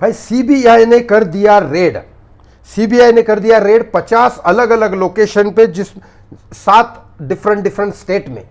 भाई सीबीआई ने कर दिया रेड, सीबीआई ने कर दिया रेड 50 अलग अलग लोकेशन पे, जिस 7 डिफरेंट स्टेट में।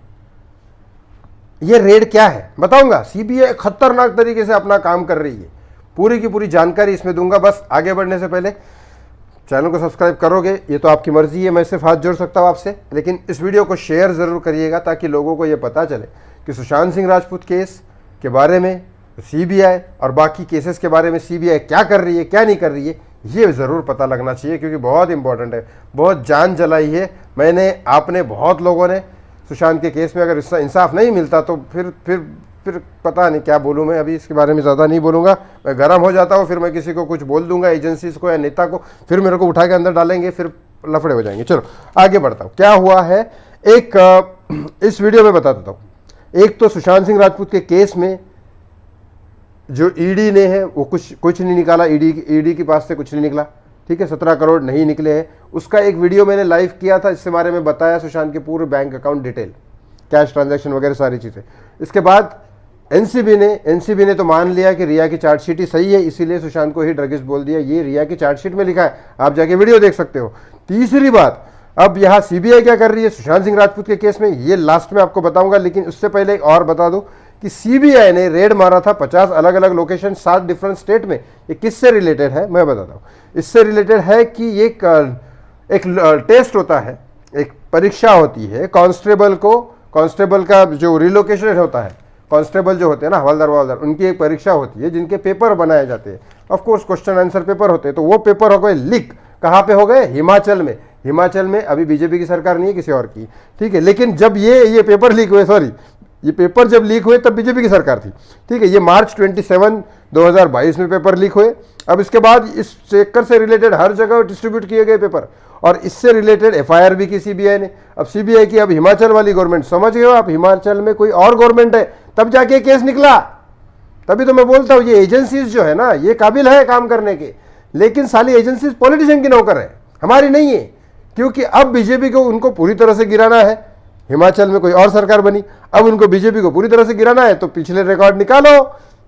ये रेड क्या है बताऊंगा। सीबीआई खतरनाक तरीके से अपना काम कर रही है, पूरी की पूरी जानकारी इसमें दूंगा। बस आगे बढ़ने से पहले चैनल को सब्सक्राइब करोगे ये तो आपकी मर्जी है, मैं सिर्फ हाथ जोड़ सकता हूं आपसे, लेकिन इस वीडियो को शेयर जरूर करिएगा ताकि लोगों को ये पता चले कि सुशांत सिंह राजपूत केस के बारे में सीबीआई और बाकी केसेस के बारे में सीबीआई क्या कर रही है क्या नहीं कर रही है, ये ज़रूर पता लगना चाहिए, क्योंकि बहुत इंपॉर्टेंट है। बहुत जान जलाई है मैंने, आपने, बहुत लोगों ने सुशांत के केस में। अगर इसका इंसाफ नहीं मिलता तो फिर पता नहीं क्या बोलूँ मैं, अभी इसके बारे में ज़्यादा नहीं बोलूँगा, मैं गर्म हो जाता हूँ, फिर मैं किसी को कुछ बोल दूंगा, एजेंसीज को या नेता को, फिर मेरे को उठा के अंदर डालेंगे, फिर लफड़े हो जाएंगे। चलो आगे बढ़ता हूँ। क्या हुआ है एक इस वीडियो में बता देता हूँ। एक तो सुशांत सिंह राजपूत के केस में जो ईडी ने है वो कुछ नहीं निकाला, ईडी के पास से कुछ नहीं निकला, ठीक है, 17 करोड़ नहीं निकले हैं। उसका एक वीडियो मैंने लाइव किया था, इसके बारे में बताया सुशांत के पूरे bank account detail, cash transaction वगैरह सारी चीज़ें। इसके बाद एनसीबी ने तो मान लिया कि रिया की चार्जशीट ही सही है, इसीलिए सुशांत को ही ड्रगिस्ट बोल दिया। ये रिया की चार्जशीट में लिखा है, आप जाके वीडियो देख सकते हो। तीसरी बात, अब यहाँ सीबीआई क्या कर रही है सुशांत सिंह राजपूत के केस में, ये लास्ट में आपको बताऊंगा, लेकिन उससे पहले एक और बता दूं कि सीबीआई ने रेड मारा था 50 अलग अलग लोकेशन 7 डिफरेंट स्टेट में। ये किससे रिलेटेड है मैं बताता हूँ। इससे रिलेटेड है कि ये एक टेस्ट होता है, एक परीक्षा होती है कांस्टेबल का जो रिलोकेशन होता है, कांस्टेबल जो होते हैं ना, हवलदार, उनकी एक परीक्षा होती है जिनके पेपर बनाए जाते हैं। Of course question answer paper होते हैं। तो वो पेपर हो गए लीक, कहाँ पे हो गए, हिमाचल में। अभी बीजेपी की सरकार नहीं है, किसी और की, ठीक है। लेकिन जब ये पेपर लीक हुए, ये पेपर जब लीक हुए तब बीजेपी की सरकार थी, ठीक है। ये मार्च 27, 2022 में पेपर लीक हुए। अब इसके बाद इस चक्कर से रिलेटेड हर जगह डिस्ट्रीब्यूट किए गए पेपर, और इससे रिलेटेड एफआईआर भी की सीबीआई ने। अब सीबीआई की अब हिमाचल वाली गवर्नमेंट, समझ गए हो आप, हिमाचल में कोई और गवर्नमेंट है, तब जाके केस निकला। तभी तो मैं बोलता हूँ ये एजेंसीज जो है ना, ये काबिल है काम करने के, लेकिन साली एजेंसीज पॉलिटिशियन की नौकर है, हमारी नहीं है। क्योंकि अब बीजेपी को उनको पूरी तरह से गिराना है। हिमाचल में कोई और सरकार बनी, अब उनको बीजेपी को पूरी तरह से गिराना है, तो पिछले रिकॉर्ड निकालो।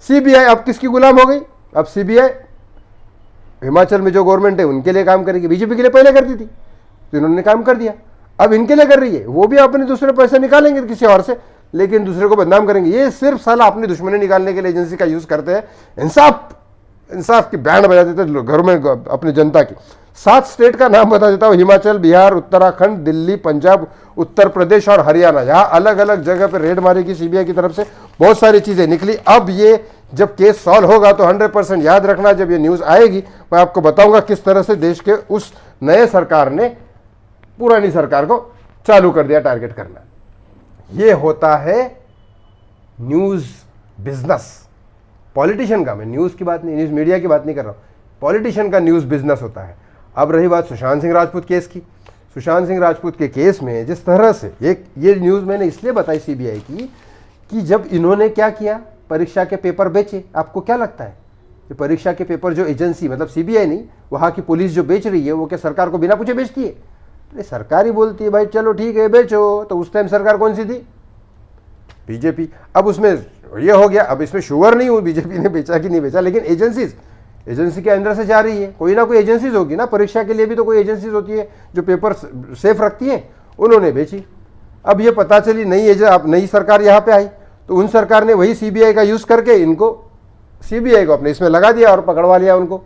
सीबीआई अब किसकी गुलाम हो गई, अब सीबीआई हिमाचल में जो गवर्नमेंट है उनके लिए काम करेगी। बीजेपी के लिए पहले करती थी तो इन्होंने काम कर दिया, अब इनके लिए कर रही है। वो भी अपने दूसरे पैसे निकालेंगे किसी और से, लेकिन दूसरे को बदनाम करेंगे। ये सिर्फ साला अपनी दुश्मनी निकालने के लिए एजेंसी का यूज करते हैं। इंसाफ की बैंड बजा देते हैं घरों में अपनी जनता की। 7 स्टेट का नाम बता देता हूँ, हिमाचल, बिहार, उत्तराखंड, दिल्ली, पंजाब, उत्तर प्रदेश और हरियाणा। यहाँ अलग अलग जगह पर रेड मारी की सीबीआई की तरफ से, बहुत सारी चीजें निकली। अब ये जब केस सॉल्व होगा तो 100% याद रखना, जब ये न्यूज आएगी मैं आपको बताऊंगा किस तरह से देश के उस नए सरकार ने पुरानी सरकार को चालू कर दिया टारगेट करना। ये होता है न्यूज बिजनेस, पॉलिटिशियन का। मैं न्यूज की बात नहीं, न्यूज मीडिया की बात नहीं कर रहा हूं, पॉलिटिशियन का न्यूज बिजनेस होता है। अब रही बात सुशांत सिंह राजपूत केस की। सुशांत सिंह राजपूत के केस में जिस तरह से ये न्यूज मैंने इसलिए बताई सीबीआई की कि जब इन्होंने क्या किया, परीक्षा के पेपर बेचे। आपको क्या लगता है कि परीक्षा के पेपर जो एजेंसी, मतलब सीबीआई नहीं, वहां की पुलिस जो बेच रही है, वो क्या सरकार को बिना पूछे बेचती है? अरे सरकार ही बोलती है भाई चलो ठीक है बेचो। तो उस टाइम सरकार कौन सी थी? बीजेपी। अब उसमें ये हो गया, अब इसमें श्योर नहीं हुई बीजेपी ने बेचा कि नहीं बेचा, लेकिन एजेंसी के अंदर से जा रही है। कोई ना कोई एजेंसीज होगी ना, परीक्षा के लिए भी तो कोई एजेंसीज होती है जो पेपर सेफ रखती है, उन्होंने बेची। अब ये पता चली नई सरकार यहाँ पे आई, तो उन सरकार ने वही सीबीआई का यूज करके सीबीआई को अपने इसमें लगा दिया और पकड़वा लिया उनको।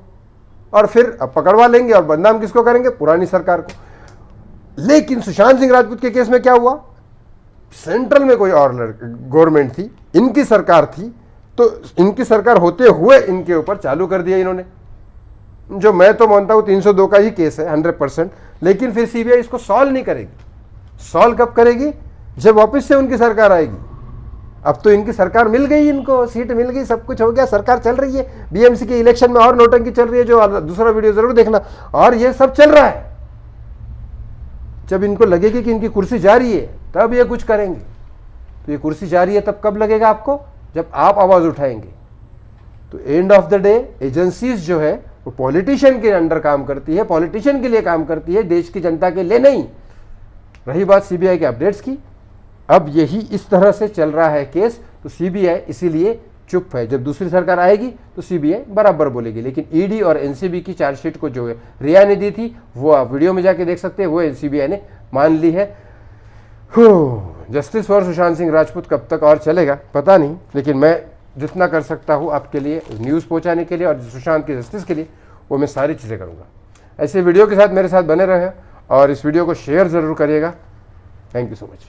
और फिर अब पकड़वा लेंगे और बदनाम किसको करेंगे? पुरानी सरकार को। लेकिन सुशांत सिंह राजपूत के केस में क्या हुआ, सेंट्रल में कोई और गवर्नमेंट थी, इनकी सरकार थी, तो इनकी सरकार होते हुए इनके ऊपर चालू कर दिया इन्होंने, जो मैं तो मानता हूं 302 का ही केस है 100%। लेकिन फिर सीबीआई इसको सॉल्व नहीं करेगी। सॉल्व कब करेगी? जब वापस से उनकी सरकार आएगी। अब तो इनकी सरकार मिल गई, इनको सीट मिल गई, सब कुछ हो गया, सरकार चल रही है। बीएमसी के इलेक्शन में और नौटंकी चल रही है, जो दूसरा वीडियो जरूर देखना। और ये सब चल रहा है। जब इनको लगेगी कि इनकी कुर्सी जा रही है तब ये कुछ करेंगे। तो ये कुर्सी जा रही है तब कब लगेगा आपको? जब आप आवाज उठाएंगे। तो end of the day agencies जो है वो पॉलिटिशियन के अंडर काम करती है, पॉलिटिशियन के लिए काम करती है, देश की जनता के लिए नहीं। रही बात सीबीआई के अपडेट्स की, अब यही इस तरह से चल रहा है केस। तो सीबीआई इसीलिए चुप है। जब दूसरी सरकार आएगी तो सीबीआई बराबर बोलेगी। लेकिन ईडी और एनसीबी की चार्जशीट को जो रिया ने दी थी वो आप वीडियो में जाके देख सकते हैं, वो सीबीआई ने मान ली है। जस्टिस फॉर सुशांत सिंह राजपूत कब तक और चलेगा पता नहीं, लेकिन मैं जितना कर सकता हूँ आपके लिए न्यूज़ पहुँचाने के लिए और सुशांत की जस्टिस के लिए वो मैं सारी चीज़ें करूँगा। ऐसे वीडियो के साथ मेरे साथ बने रहे और इस वीडियो को शेयर ज़रूर करिएगा। Thank you so much.